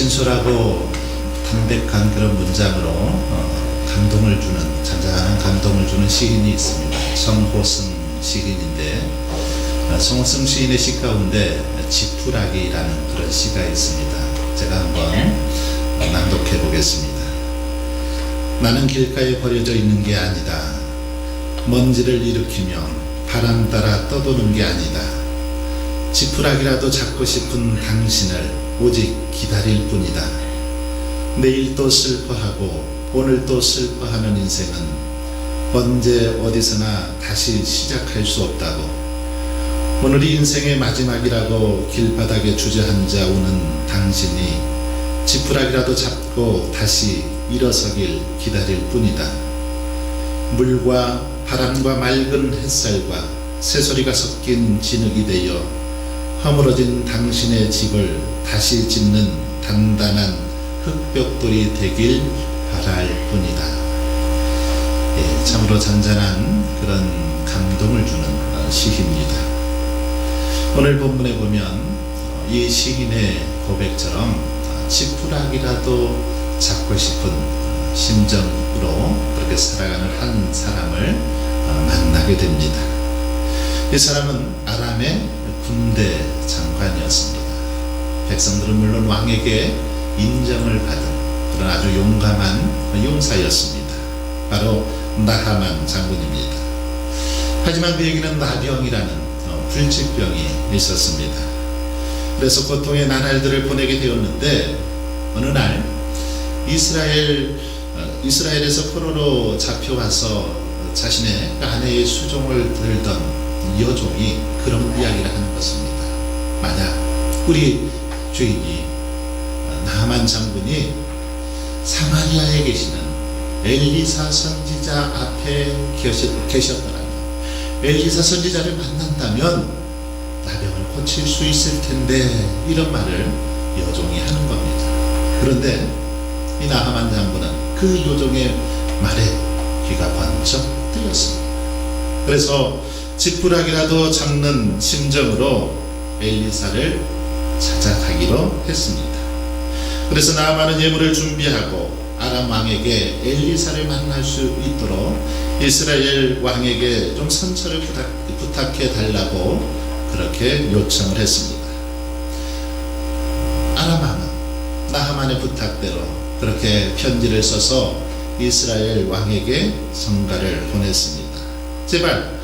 진솔하고 담백한 그런 문장으로 감동을 주는, 잔잔한 감동을 주는 시인이 있습니다. 성호승 시인인데, 성호승 시인의 시 가운데 지푸라기라는 그런 시가 있습니다. 제가 한번 낭독해 보겠습니다. 나는 길가에 버려져 있는 게 아니다. 먼지를 일으키며 바람 따라 떠도는 게 아니다. 지푸라기라도 잡고 싶은 당신을 오직 기다릴 뿐이다. 내일 또 슬퍼하고 오늘 또 슬퍼하는 인생은 언제 어디서나 다시 시작할 수 없다고. 오늘이 인생의 마지막이라고 길바닥에 주저앉아 우는 당신이 지푸라기라도 잡고 다시 일어서길 기다릴 뿐이다. 물과 바람과 맑은 햇살과 새소리가 섞인 진흙이 되어 허물어진 당신의 집을 다시 짓는 단단한 흙벽돌이 되길 바랄 뿐이다. 참으로 잔잔한 그런 감동을 주는 시입니다. 오늘 본문에 보면 이 시인의 고백처럼 지푸라기라도 잡고 싶은 심정으로 그렇게 살아가는 한 사람을 만나게 됩니다. 이 사람은 아람의 군대 장관이었습니다. 백성들은 물론 왕에게 인정을 받은 그런 아주 용감한 용사였습니다. 바로 나하만 장군입니다. 하지만 그에게는 나병이라는 불치병이 있었습니다. 그래서 고통의 나날들을 보내게 되었는데, 어느 날 이스라엘에서 포로로 잡혀와서 자신의 아내의 수종을 들던 여종이 그런 이야기를 하는 것입니다. 만약 우리 주인이 나하만 장군이 사마리아에 계시는 엘리사 선지자 앞에 계셨더라면, 엘리사 선지자를 만난다면 나병을 고칠 수 있을 텐데, 이런 말을 여종이 하는 겁니다. 그런데 이 나하만 장군은 그 여종의 말에 귀가 번쩍 뜨였습니다. 그래서 지푸라기라도 잡는 심정으로 엘리사를 찾아가기로 했습니다. 그래서 나하만은 예물을 준비하고 아람 왕에게 엘리사를 만날 수 있도록 이스라엘 왕에게 좀 선처를 부탁해 달라고 그렇게 요청을 했습니다. 아람 왕은 나하만의 부탁대로 그렇게 편지를 써서 이스라엘 왕에게 성가를 보냈습니다. 제발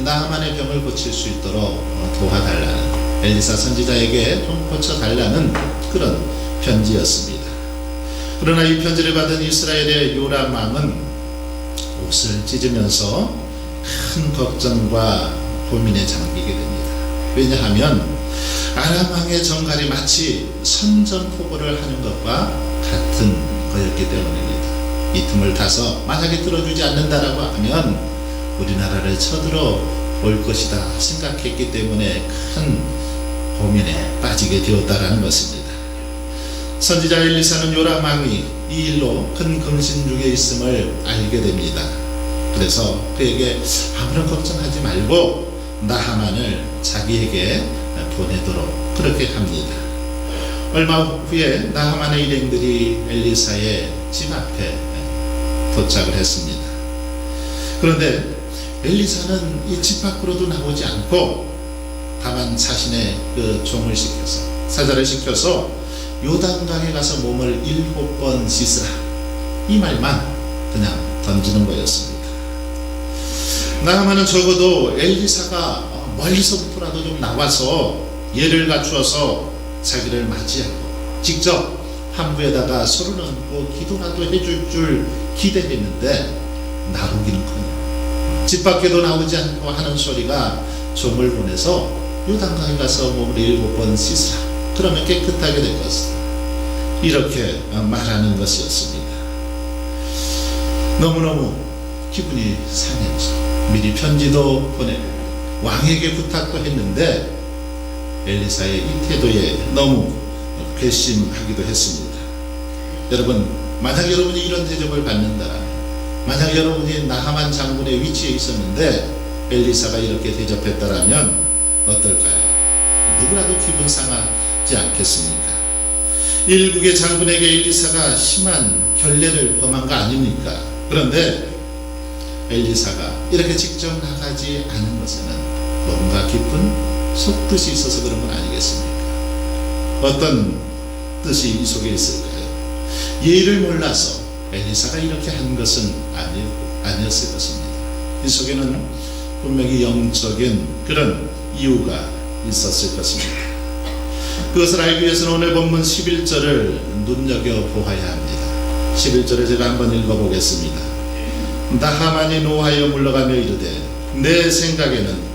나하만의 병을 고칠 수 있도록 도와달라는, 엘리사 선지자에게 좀 고쳐달라는 그런 편지였습니다. 그러나 이 편지를 받은 이스라엘의 요람 왕은 옷을 찢으면서 큰 걱정과 고민에 잠기게 됩니다. 왜냐하면 아람 왕의 정갈이 마치 선전포고를 하는 것과 같은 거였기 때문입니다. 이 틈을 타서 만약에 들어주지 않는다라고 하면 우리나라를 쳐들어 올 것이다 생각했기 때문에 큰 고민에 빠지게 되었다라는 것입니다. 선지자 엘리사는 요람 왕이 이 일로 큰 근심 중에 있음을 알게 됩니다. 그래서 그에게 아무런 걱정하지 말고 나하만을 자기에게 보내도록 그렇게 합니다. 얼마 후에 나하만의 일행들이 엘리사의 집 앞에 도착을 했습니다. 그런데 엘리사는 이 집 밖으로도 나오지 않고 다만 자신의 그 종을 시켜서, 사자를 시켜서 요단강에 가서 몸을 7번 씻으라, 이 말만 그냥 던지는 거였습니다. 나하만은 적어도 엘리사가 멀리서부터라도 좀 나와서 예를 갖추어서 자기를 맞이하고 직접 함부에다가 손을 얹고 기도라도 해줄 줄 기대했는데 나오기는커녕 집 밖에도 나오지 않고 하는 소리가 종을 보내서 요단강에 가서 몸을 7번 씻으라, 그러면 깨끗하게 될 것이다, 이렇게 말하는 것이었습니다. 너무너무 기분이 상했죠. 미리 편지도 보내고 왕에게 부탁도 했는데 엘리사의 이 태도에 너무 괘씸하기도 했습니다. 여러분, 만약 여러분이 이런 대접을 받는다라면, 만약 여러분이 나하만 장군의 위치에 있었는데 엘리사가 이렇게 대접했다라면 어떨까요? 누구라도 기분 상하지 않겠습니까? 일국의 장군에게 엘리사가 심한 결례를 범한 거 아닙니까? 그런데 엘리사가 이렇게 직접 나가지 않은 것에는 뭔가 깊은 속뜻이 있어서 그런 건 아니겠습니까? 어떤 뜻이 이 속에 있을까요? 예의를 몰라서 엘리사가 이렇게 한 것은 아니었을 것입니다. 이 속에는 분명히 영적인 그런 이유가 있었을 것입니다. 그것을 알기 위해서는 오늘 본문 11절을 눈여겨보아야 합니다. 11절을 제가 한번 읽어보겠습니다. 나하만이 노하여 물러가며 이르되 내 생각에는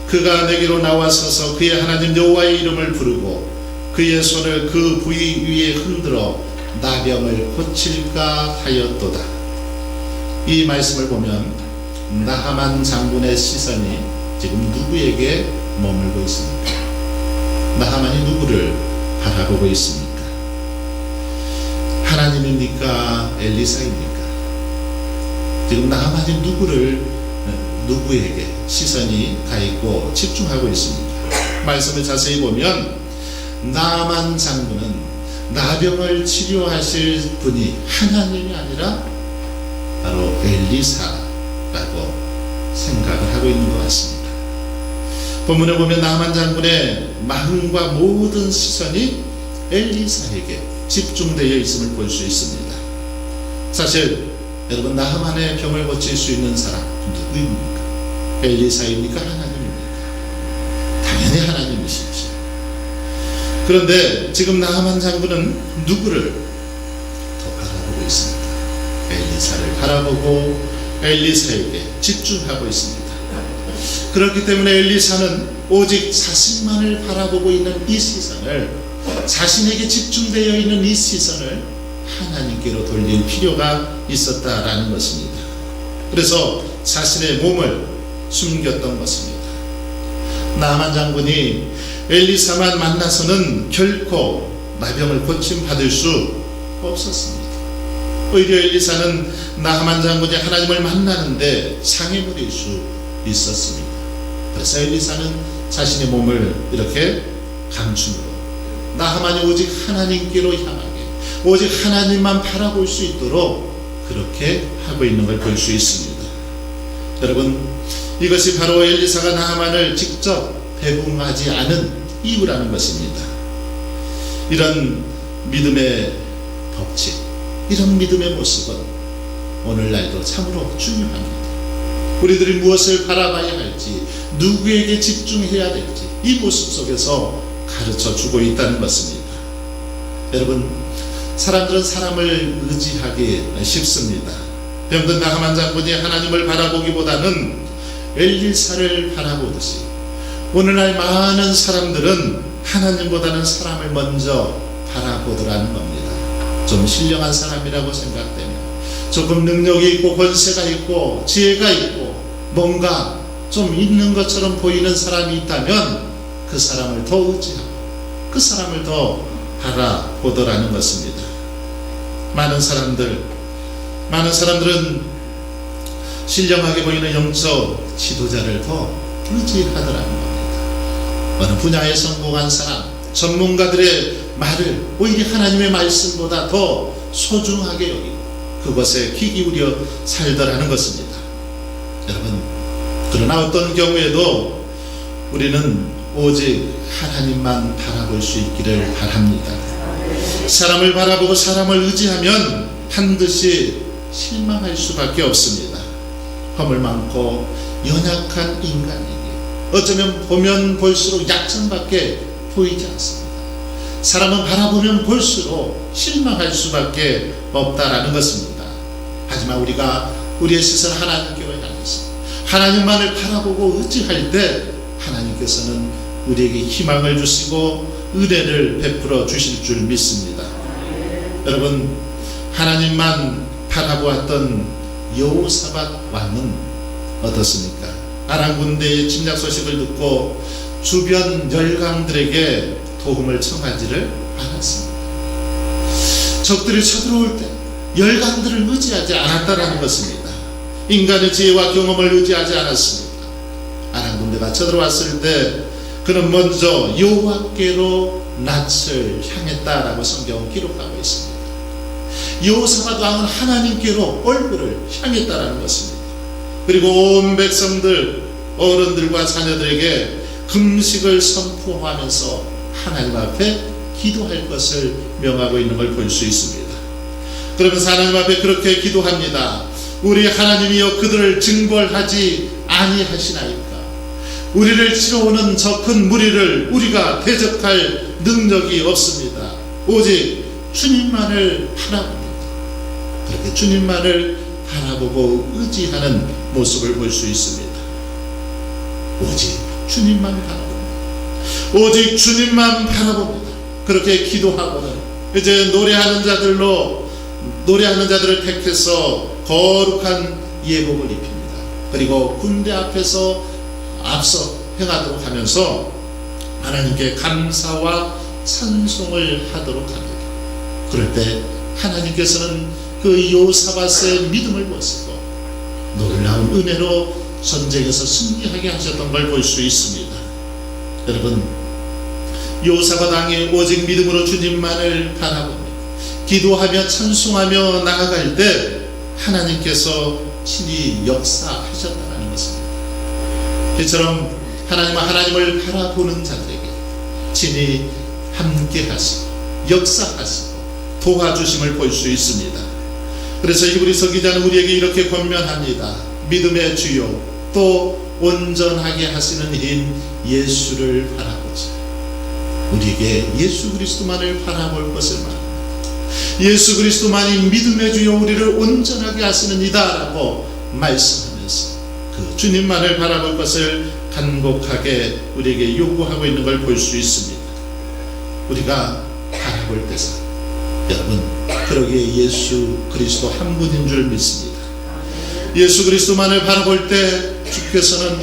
그가 내게로 나와서서 그의 하나님 여호와의 이름을 부르고 그의 손을 그 부위 위에 흔들어 나병을 고칠까 하였도다. 이 말씀을 보면 나하만 장군의 시선이 지금 누구에게 머물고 있습니까? 나하만이 누구를 바라보고 있습니까? 하나님입니까? 엘리사입니까? 지금 나하만이 누구에게 시선이 가 있고 집중하고 있습니까? 말씀을 자세히 보면 나하만 장군은 나병을 치료하실 분이 하나님이 아니라 바로 엘리사라고 생각을 하고 있는 것 같습니다. 본문에 보면 나하만 장군의 마음과 모든 시선이 엘리사에게 집중되어 있음을 볼 수 있습니다. 사실 여러분, 나하만의 병을 고칠 수 있는 사람 누구입니까? 엘리사입니까? 하나님입니까? 당연히 하나님이시죠. 그런데 지금 나하만 장군은 누구를 더 바라보고 있습니다. 엘리사를 바라보고 엘리사에게 집중하고 있습니다. 그렇기 때문에 엘리사는 오직 자신만을 바라보고 있는 이 시선을, 자신에게 집중되어 있는 이 시선을 하나님께로 돌릴 필요가 있었다라는 것입니다. 그래서 자신의 몸을 숨겼던 것입니다. 나하만 장군이 엘리사만 만나서는 결코 나병을 고침받을 수 없었습니다. 오히려 엘리사는 나하만 장군이 하나님을 만나는데 장애물일 수 있었습니다. 그래서 엘리사는 자신의 몸을 이렇게 감춤으로 나하만이 오직 하나님께로 향하게, 오직 하나님만 바라볼 수 있도록 그렇게 하고 있는 걸 볼 수 있습니다. 여러분, 이것이 바로 엘리사가 나하만을 직접 배붕하지 않은 이유라는 것입니다. 이런 믿음의 법칙, 이런 믿음의 모습은 오늘날도 참으로 중요합니다. 우리들이 무엇을 바라봐야 할지, 누구에게 집중해야 될지 이 모습 속에서 가르쳐 주고 있다는 것입니다. 여러분, 사람들은 사람을 의지하기 쉽습니다. 병든 나하만 장군이 하나님을 바라보기보다는 엘리사를 바라보듯이 오늘날 많은 사람들은 하나님보다는 사람을 먼저 바라보더라는 겁니다. 좀 신령한 사람이라고 생각되면, 조금 능력이 있고 권세가 있고 지혜가 있고 뭔가 좀 있는 것처럼 보이는 사람이 있다면 그 사람을 더 의지하고 그 사람을 더 바라보더라는 것입니다. 많은 사람들은 신령하게 보이는 영적 지도자를 더 의지하더라는 겁니다. 어느 분야에 성공한 사람, 전문가들의 말을 오히려 하나님의 말씀보다 더 소중하게 여기고 그것에 귀 기울여 살더라는 것입니다. 여러분, 그러나 어떤 경우에도 우리는 오직 하나님만 바라볼 수 있기를 바랍니다. 사람을 바라보고 사람을 의지하면 반드시 실망할 수밖에 없습니다. 허물 많고 연약한 인간에게 어쩌면 보면 볼수록 약점밖에 보이지 않습니다. 사람은 바라보면 볼수록 실망할 수밖에 없다라는 것입니다. 하지만 우리가 우리의 시선을 하나님께로 향해서 하나님만을 바라보고 의지할 때 하나님께서는 우리에게 희망을 주시고 은혜를 베풀어 주실 줄 믿습니다. 여러분, 하나님만 바라보았던 여호사밧 왕은 어떻습니까? 아람 군대의 침략 소식을 듣고 주변 열강들에게 도움을 청하지를 않았습니다. 적들이 쳐들어올 때 열강들을 의지하지 않았다라는 것입니다. 인간의 지혜와 경험을 의지하지 않았습니다. 아람 군대가 쳐들어왔을 때 그는 먼저 여호와께로 낯을 향했다라고 성경은 기록하고 있습니다. 여호사밧 왕은 하나님께로 얼굴을 향했다라는 것입니다. 그리고 온 백성들, 어른들과 자녀들에게 금식을 선포하면서 하나님 앞에 기도할 것을 명하고 있는 걸 볼 수 있습니다. 그러면서 하나님 앞에 그렇게 기도합니다. 우리 하나님이여 그들을 징벌하지 아니하시나이까. 우리를 치러오는 저 큰 무리를 우리가 대적할 능력이 없습니다. 오직 주님만을 바라봅니다. 그렇게 주님만을 바라보고 의지하는 모습을 볼 수 있습니다. 오직 주님만 바라봅니다. 오직 주님만 바라봅니다. 그렇게 기도하고는 이제 노래하는 자들을 택해서 거룩한 예복을 입힙니다. 그리고 군대 앞에서 앞서 행하도록 하면서 하나님께 감사와 찬송을 하도록 합니다. 그럴 때 하나님께서는 그 여호사밧의 믿음을 보시고 놀라운 은혜로 전쟁에서 승리하게 하셨던 걸 볼 수 있습니다. 여러분, 여호사밧 왕이 오직 믿음으로 주님만을 바라보며 기도하며 찬송하며 나아갈 때 하나님께서 친히 역사하셨다는 것입니다. 이처럼 하나님을 바라보는 자들에게 친히 함께 하시고 역사하시고 도와주심을 볼 수 있습니다. 그래서 히브리서 기자는 우리에게 이렇게 권면합니다. 믿음의 주요 또 온전하게 하시는 인 예수를 바라보자. 우리에게 예수 그리스도만을 바라볼 것을 말합니다. 예수 그리스도만이 믿음의 주요 우리를 온전하게 하시는 이다라고 말씀하면서 그 주님만을 바라볼 것을 간곡하게 우리에게 요구하고 있는 걸 볼 수 있습니다. 우리가 바라볼 때서 여러분, 그러기에 예수 그리스도 한 분인 줄 믿습니다. 예수 그리스도만을 바라볼 때 주께서는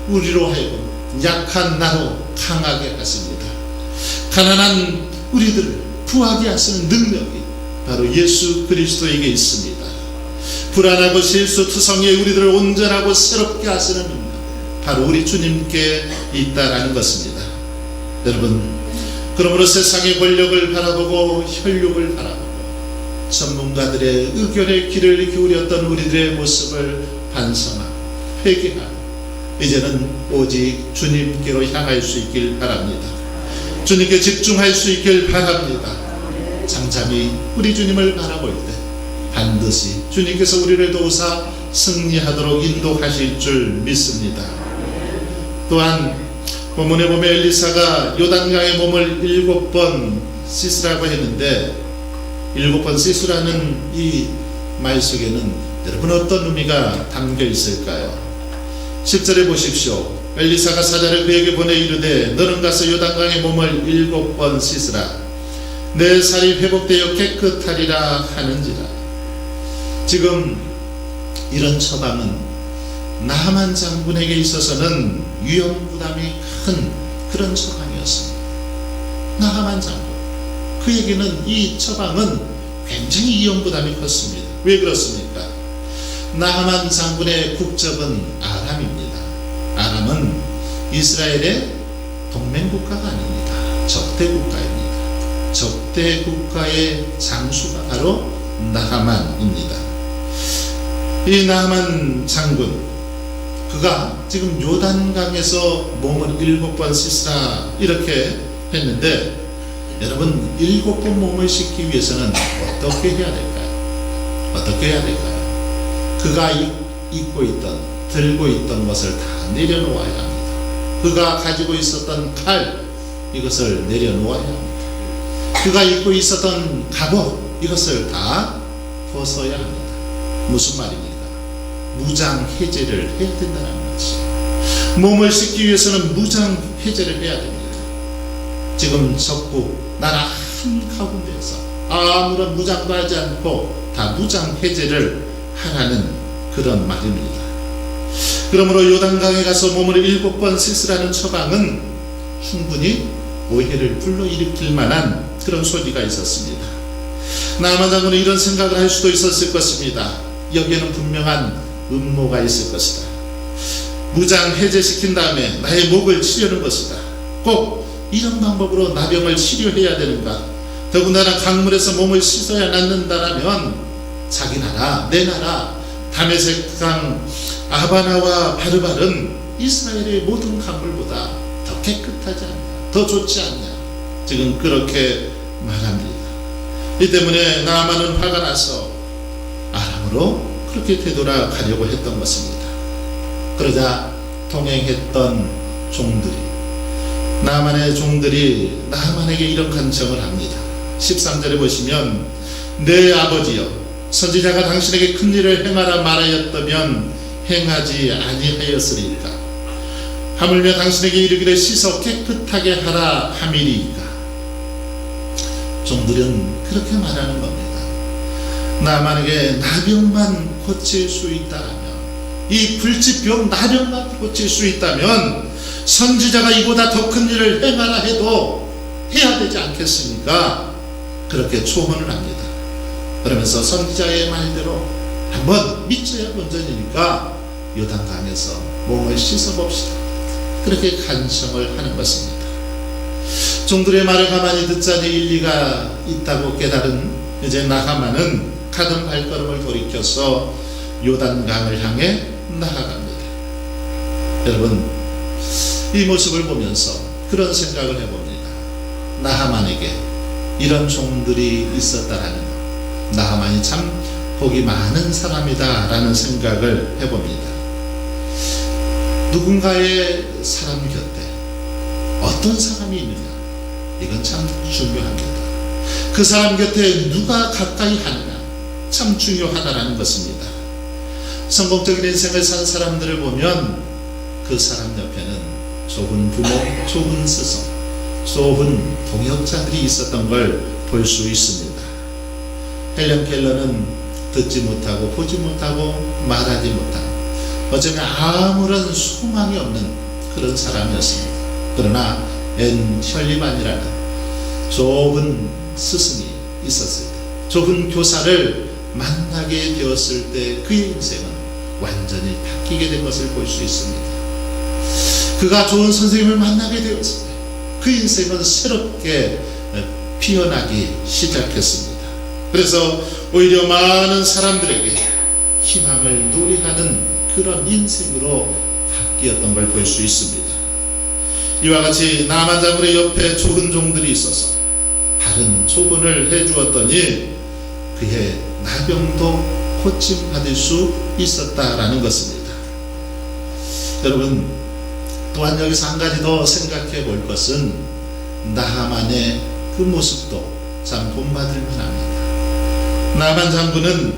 우리로 하여금 약한 나로 강하게 하십니다. 가난한 우리들을 부하게 하시는 능력이 바로 예수 그리스도에게 있습니다. 불안하고 실수투성이의 우리들을 온전하고 새롭게 하시는 능력, 바로 우리 주님께 있다라는 것입니다. 여러분, 그러므로 세상의 권력을 바라보고 혈육을 바라보고 전문가들의 의견에 귀를 기울였던 우리들의 모습을 반성하고 회개하고 이제는 오직 주님께로 향할 수 있길 바랍니다. 주님께 집중할 수 있길 바랍니다. 잠잠히 우리 주님을 바라볼 때 반드시 주님께서 우리를 도우사 승리하도록 인도하실 줄 믿습니다. 또한 본문에 보면 엘리사가 요단강에 몸을 7번 씻으라고 했는데 7번 씻으라는 이 말 속에는 여러분 어떤 의미가 담겨 있을까요? 10절에 보십시오. 엘리사가 사자를 그에게 보내 이르되 너는 가서 요단강에 몸을 7번 씻으라. 내 살이 회복되어 깨끗하리라 하는지라. 지금 이런 처방은 나하만 장군에게 있어서는 위험부담이 큰 그런 처방이었습니다. 나하만 장군, 그에게는 이 처방은 굉장히 위험부담이 컸습니다. 왜 그렇습니까? 나하만 장군의 국적은 아람입니다. 아람은 이스라엘의 동맹국가가 아닙니다. 적대국가입니다. 적대국가의 장수가 바로 나하만입니다. 이 나하만 장군, 그가 지금 요단강에서 몸을 7번 씻으라 이렇게 했는데, 여러분 7번 몸을 씻기 위해서는 어떻게 해야 될까요? 어떻게 해야 될까요? 그가 들고 있던 것을 다 내려놓아야 합니다. 그가 가지고 있었던 칼, 이것을 내려놓아야 합니다. 그가 입고 있었던 갑옷, 이것을 다 벗어야 합니다. 무슨 말입니까? 무장 해제를 해야 된다는 거지. 몸을 씻기 위해서는 무장 해제를 해야 됩니다. 지금 적국 나라 한가운데에서 아무런 무장도 하지 않고 다 무장 해제를 하라는 그런 말입니다. 그러므로 요단강에 가서 몸을 7번 씻으라는 처방은 충분히 오해를 불러일으킬 만한 그런 소리가 있었습니다. 나하만 장군은 이런 생각을 할 수도 있었을 것입니다. 여기에는 분명한 음모가 있을 것이다. 무장 해제시킨 다음에 나의 목을 치려는 것이다. 꼭 이런 방법으로 나병을 치료해야 되는가? 더군다나 강물에서 몸을 씻어야 낫는다라면 자기 나라, 내 나라 다메섹강 아바나와 바르발은 이스라엘의 모든 강물보다 더 깨끗하지 않냐, 더 좋지 않냐, 지금 그렇게 말합니다. 이 때문에 나아만은 화가 나서 아람으로 그렇게 되돌아가려고 했던 것입니다. 그러자 동행했던 종들이, 나아만의 종들이 나아만에게 이런 간청을 합니다. 13절에 보시면 내 아버지여, 선지자가 당신에게 큰 일을 행하라 말하였다면 행하지 아니하였으리까? 하물며 당신에게 이르기를 씻어 깨끗하게 하라 함이리이까? 종들은 그렇게 말하는 겁니다. 나만에게 나병만 고칠 수 있다면, 이 불치병 나병만 고칠 수 있다면 선지자가 이보다 더 큰 일을 행하라 해도 해야 되지 않겠습니까? 그렇게 초혼을 합니다. 그러면서 선지자의 말대로 한번 믿져야 본전이니까 요단강에서 몸을 씻어봅시다, 그렇게 간청을 하는 것입니다. 종들의 말을 가만히 듣자니 일리가 있다고 깨달은 이제 나하만은 가던 발걸음을 돌이켜서 요단강을 향해 나아갑니다. 여러분, 이 모습을 보면서 그런 생각을 해봅니다. 나하만에게 이런 종들이 있었다라는 것, 나하만이 참 복이 많은 사람이다 라는 생각을 해봅니다. 누군가의 사람 곁에 어떤 사람이 있느냐, 이건 참 중요합니다. 그 사람 곁에 누가 가까이 하느냐, 참 중요하다라는 것입니다. 성공적인 인생을 산 사람들을 보면 그 사람 옆에는 좋은 부모, 좋은 스승, 좋은 동역자들이 있었던 걸 볼 수 있습니다. 헬렌 켈러는 듣지 못하고 보지 못하고 말하지 못하고 어쩌면 아무런 소망이 없는 그런 사람이었습니다. 그러나 앤 셜리반이라는 좋은 스승이 있었을 때, 좋은 교사를 만나게 되었을 때 그의 인생은 완전히 바뀌게 된 것을 볼 수 있습니다. 그가 좋은 선생님을 만나게 되었을 때 그 인생은 새롭게 피어나기 시작했습니다. 그래서 오히려 많은 사람들에게 희망을 누리하는 그런 인생으로 바뀌었던 걸 볼 수 있습니다. 이와 같이 나아만 장군의 옆에 좋은 종들이 있어서 바른 조언을 해주었더니 그의 나병도 고침받을 수 있었다라는 것입니다. 여러분, 또한 여기서 한 가지 더 생각해 볼 것은 나하만의 그 모습도 참 본받을 만합니다. 나하만 장군은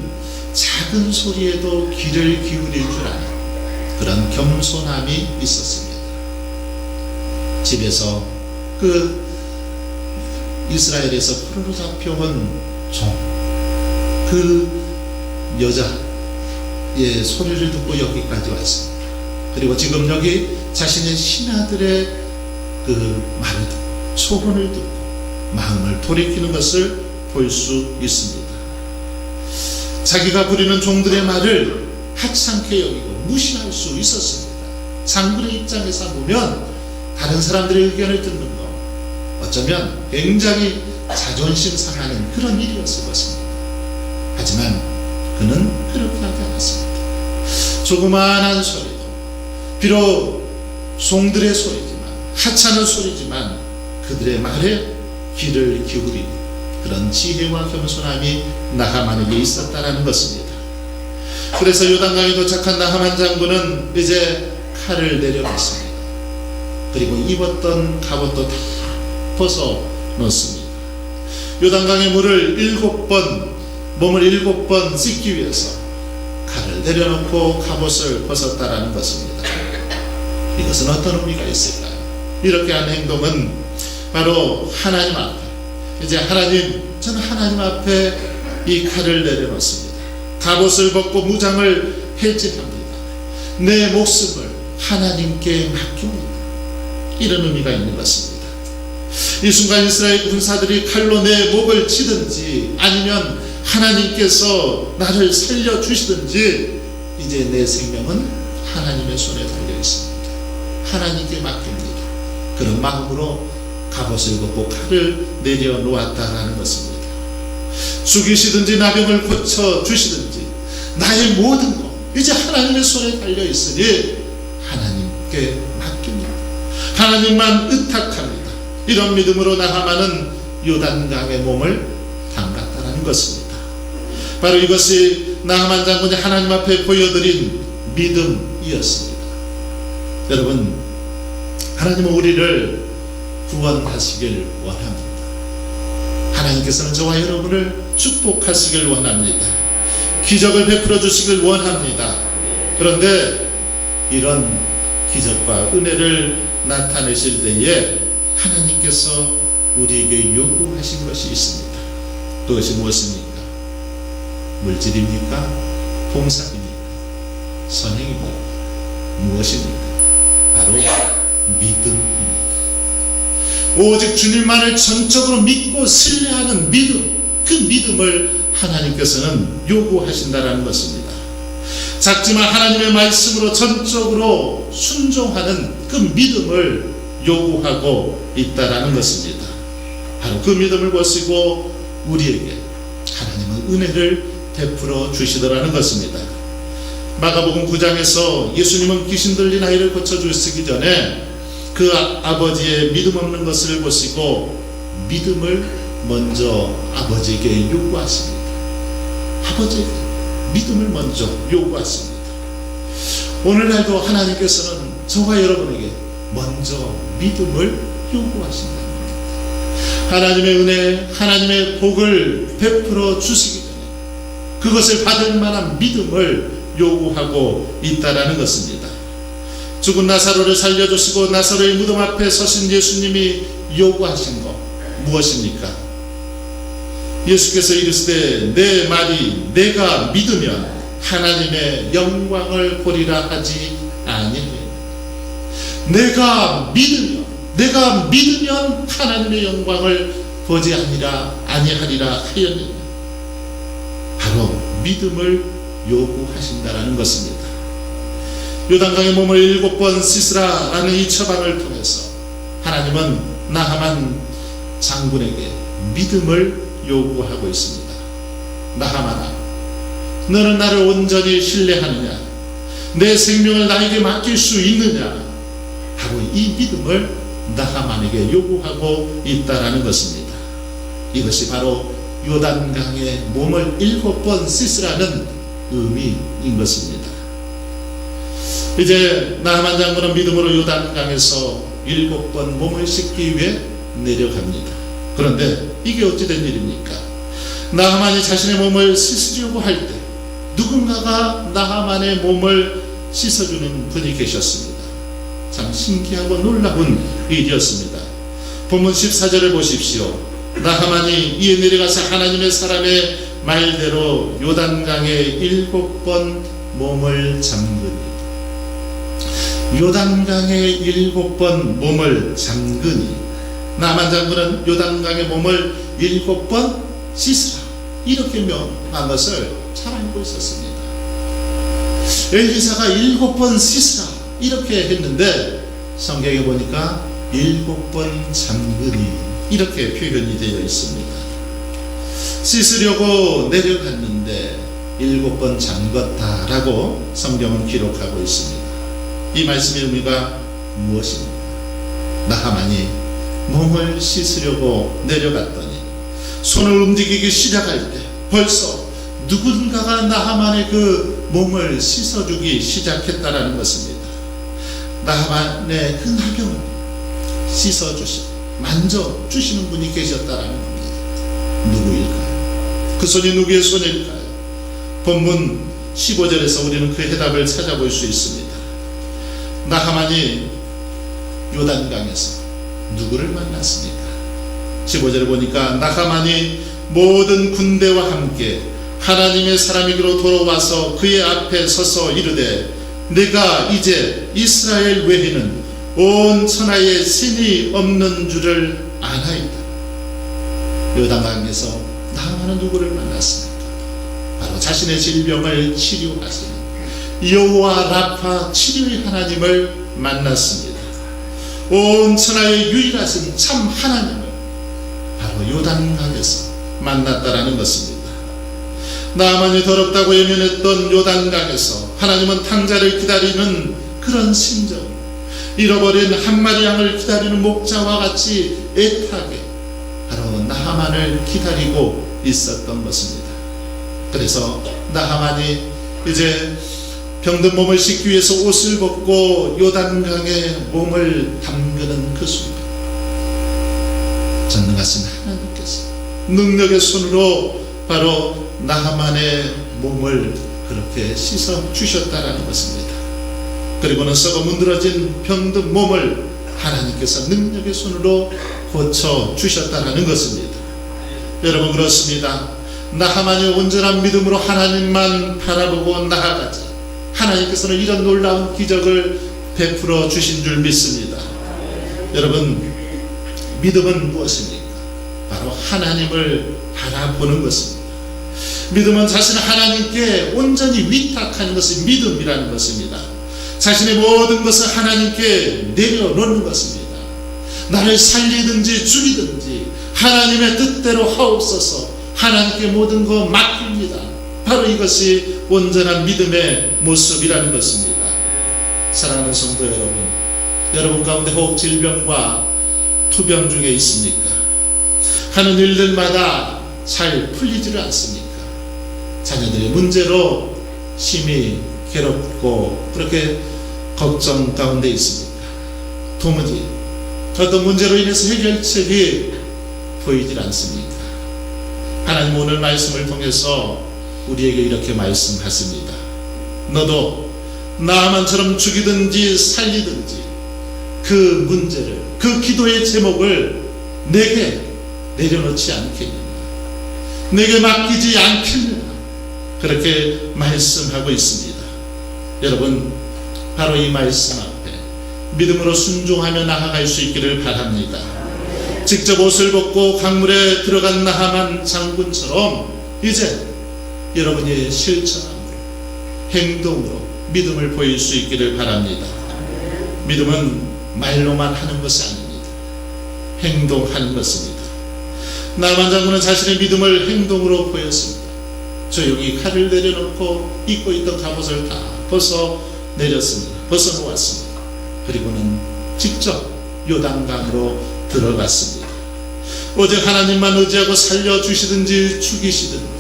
작은 소리에도 귀를 기울일 줄 아는 그런 겸손함이 있었습니다. 집에서 그 이스라엘에서 포로로 잡혀온 종, 그 여자의 소리를 듣고 여기까지 왔습니다. 그리고 지금 여기 자신의 신하들의 그 말을 듣고 소원을 듣고 마음을 돌이키는 것을 볼 수 있습니다. 자기가 부리는 종들의 말을 하찮게 여기고 무시할 수 있었습니다. 장군의 입장에서 보면 다른 사람들의 의견을 듣는 것, 어쩌면 굉장히 자존심 상하는 그런 일이었을 것입니다. 하지만 그는 그렇게 하지 않았습니다. 조그마한 소리도, 비록 종들의 소리지만, 하찮은 소리지만 그들의 말에 귀를 기울이는 그런 지혜와 겸손함이 나하만에게 있었다라는 것입니다. 그래서 요단강에 도착한 나하만 장군은 이제 칼을 내려놓습니다. 그리고 입었던 갑옷도 다 벗어 놓습니다. 요단강의 물을 7번, 몸을 7번 씻기 위해서 칼을 내려놓고 갑옷을 벗었다라는 것입니다. 이것은 어떤 의미가 있을까요? 이렇게 한 행동은 바로 하나님 앞에, 이제 하나님, 저는 하나님 앞에 이 칼을 내려놓습니다. 갑옷을 벗고 무장을 해제합니다. 내 목숨을 하나님께 맡깁니다. 이런 의미가 있는 것입니다. 이 순간 이스라엘 군사들이 칼로 내 목을 치든지 아니면 하나님께서 나를 살려주시든지 이제 내 생명은 하나님의 손에 달려 있습니다. 하나님께 맡깁니다. 그런 마음으로 갑옷을 걷고 칼을 내려놓았다라는 것입니다. 죽이시든지 나병을 고쳐주시든지 나의 모든 것 이제 하나님의 손에 달려있으니 하나님께 맡깁니다. 하나님만 의탁합니다. 이런 믿음으로 나하만은 요단강의 몸을 담갔다는 것입니다. 바로 이것이 나하만 장군이 하나님 앞에 보여드린 믿음이었습니다. 여러분, 하나님은 우리를 구원하시길 원합니다. 하나님께서는 저와 여러분을 축복하시길 원합니다. 기적을 베풀어 주시길 원합니다. 그런데 이런 기적과 은혜를 나타내실 때에 하나님께서 우리에게 요구하신 것이 있습니다. 그것이 무엇입니까? 물질입니까? 봉사입니까? 선행입니까? 무엇입니까? 바로 믿음입니다. 오직 주님만을 전적으로 믿고 신뢰하는 믿음, 그 믿음을 하나님께서는 요구하신다는 것입니다. 작지만 하나님의 말씀으로 전적으로 순종하는 그 믿음을 요구하고 있다라는 것입니다. 바로 그 믿음을 보시고 우리에게 하나님은 은혜를 베풀어 주시더라는 것입니다. 마가복음 9장에서 예수님은 귀신 들린 아이를 고쳐주시기 전에 그 아버지의 믿음 없는 것을 보시고 믿음을 먼저 아버지에게 요구하십니다. 아버지에게 믿음을 먼저 요구하십니다. 오늘날도 하나님께서는 저와 여러분에게 먼저 믿음을 요구하신다. 하나님의 은혜, 하나님의 복을 베풀어 주시기 전에 그것을 받을 만한 믿음을 요구하고 있다라는 것입니다. 죽은 나사로를 살려주시고 나사로의 무덤 앞에 서신 예수님이 요구하신 것 무엇입니까? 예수께서 이르시되 내 말이 내가 믿으면 하나님의 영광을 보리라 하지 아니하였느냐. 내가 믿으면 하나님의 영광을 보지 아니하리라 하였느냐. 바로 믿음을 요구하신다라는 것입니다. 요단강의 몸을 7번 씻으라라는 이 처방을 통해서 하나님은 나하만 장군에게 믿음을 요구하고 있습니다. 나하만아, 너는 나를 온전히 신뢰하느냐? 내 생명을 나에게 맡길 수 있느냐? 바로 이 믿음을 나하만에게 요구하고 있다라는 것입니다. 이것이 바로 요단강의 몸을 7번 씻으라는 의미인 것입니다. 이제 나하만 장군은 믿음으로 요단강에서 7번 몸을 씻기 위해 내려갑니다. 그런데 이게 어찌 된 일입니까? 나하만이 자신의 몸을 씻으려고 할 때 누군가가 나하만의 몸을 씻어주는 분이 계셨습니다. 참 신기하고 놀라운 일이었습니다. 본문 14절을 보십시오. 나하만이 이에 내려가서 하나님의 사람의 말대로 요단강에 7번 몸을 잠그니, 요단강에 7번 몸을 잠그니, 나하만 장군은 요단강의 몸을 7번 씻으라 이렇게 명한 것을 잘 알고 있었습니다. 엘리사가 7번 씻으라 이렇게 했는데 성경에 보니까 7번 잠그니 이렇게 표현이 되어 있습니다. 씻으려고 내려갔는데 7번 잠갔다라고 성경은 기록하고 있습니다. 이 말씀의 의미가 무엇입니까? 나하만이 몸을 씻으려고 내려갔더니 손을 움직이기 시작할 때 벌써 누군가가 나하만의 그 몸을 씻어주기 시작했다라는 것입니다. 나하만의 그 나병을 씻어주시고 만져주시는 분이 계셨다라는 겁니다. 누구일까요? 그 손이 누구의 손일까요? 본문 15절에서 우리는 그 해답을 찾아볼 수 있습니다. 나하만이 요단강에서 누구를 만났습니까? 15절에 보니까 나하만이 모든 군대와 함께 하나님의 사람에게로 돌아와서 그의 앞에 서서 이르되 내가 이제 이스라엘 외에는 온 천하에 신이 없는 줄을 아나이다. 요단강에서 나하만은 누구를 만났습니까? 바로 자신의 질병을 치료하시는 여호와 라파 치료의 하나님을 만났습니다. 온 천하의 유일하신 참 하나님을 바로 요단강에서 만났다라는 것입니다. 나만이 더럽다고 외면했던 요단강에서 하나님은 탕자를 기다리는 그런 심정, 잃어버린 한 마리 양을 기다리는 목자와 같이 애타게 바로 나하만을 기다리고 있었던 것입니다. 그래서 나하만이 이제 병든 몸을 씻기 위해서 옷을 벗고 요단강에 몸을 담그는 그 순간, 전능하신 하나님께서 능력의 손으로 바로 나하만의 몸을 그렇게 씻어 주셨다라는 것입니다. 그리고는 썩어 문드러진 병든 몸을 하나님께서 능력의 손으로 고쳐 주셨다라는 것입니다. 여러분, 그렇습니다. 나하만이 온전한 믿음으로 하나님만 바라보고 나아가자 하나님께서는 이런 놀라운 기적을 베풀어 주신 줄 믿습니다. 여러분, 믿음은 무엇입니까? 바로 하나님을 바라보는 것입니다. 믿음은 자신을 하나님께 온전히 위탁하는 것이 믿음이라는 것입니다. 자신의 모든 것을 하나님께 내려놓는 것입니다. 나를 살리든지 죽이든지 하나님의 뜻대로 하옵소서, 하나님께 모든 거 맡깁니다. 바로 이것이 온전한 믿음의 모습이라는 것입니다. 사랑하는 성도 여러분, 여러분 가운데 혹 질병과 투병 중에 있습니까? 하는 일들마다 잘 풀리지를 않습니까? 자녀들의 문제로 심히 괴롭고 그렇게 걱정 가운데 있습니까? 도무지 어떤 문제로 인해서 해결책이 보이질 않습니까? 하나님 오늘 말씀을 통해서 우리에게 이렇게 말씀하십니다. 너도 나만처럼 죽이든지 살리든지 그 문제를, 그 기도의 제목을 내게 내려놓지 않겠느냐, 내게 맡기지 않겠느냐, 그렇게 말씀하고 있습니다. 여러분, 바로 이 말씀 앞에 믿음으로 순종하며 나아갈 수 있기를 바랍니다. 직접 옷을 벗고 강물에 들어간 나하만 장군처럼 이제 여러분이 실천함으로, 행동으로 믿음을 보일 수 있기를 바랍니다. 믿음은 말로만 하는 것이 아닙니다. 행동하는 것입니다. 나하만 장군은 자신의 믿음을 행동으로 보였습니다. 조용히 칼을 내려놓고 입고 있던 갑옷을 다 벗어놓았습니다. 그리고는 직접 요단강으로 들어갔습니다. 오직 하나님만 의지하고 살려주시든지 죽이시든지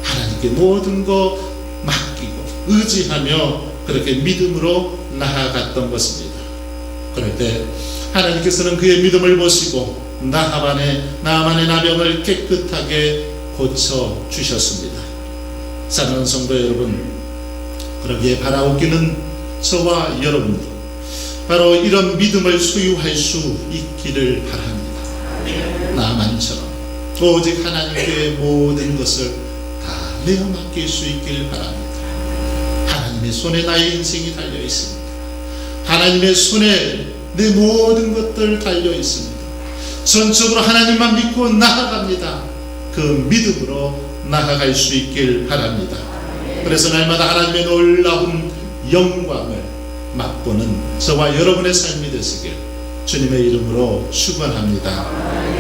하나님께 모든 거 맡기고 의지하며 그렇게 믿음으로 나아갔던 것입니다. 그럴 때 하나님께서는 그의 믿음을 보시고 나하만의 나병을 깨끗하게 고쳐 주셨습니다. 사랑하는 성도 여러분, 그러기에 바라옵기는 저와 여러분도 바로 이런 믿음을 소유할 수 있기를 바랍니다. 나만처럼 오직 하나님께 모든 것을 다 내어 맡길 수 있기를 바랍니다. 하나님의 손에 나의 인생이 달려 있습니다. 하나님의 손에 내 모든 것들 달려 있습니다. 전적으로 하나님만 믿고 나아갑니다. 그 믿음으로 나아갈 수 있길 바랍니다. 그래서 날마다 하나님의 놀라운 영광을 맛보는 저와 여러분의 삶이 되시길 주님의 이름으로 축원합니다.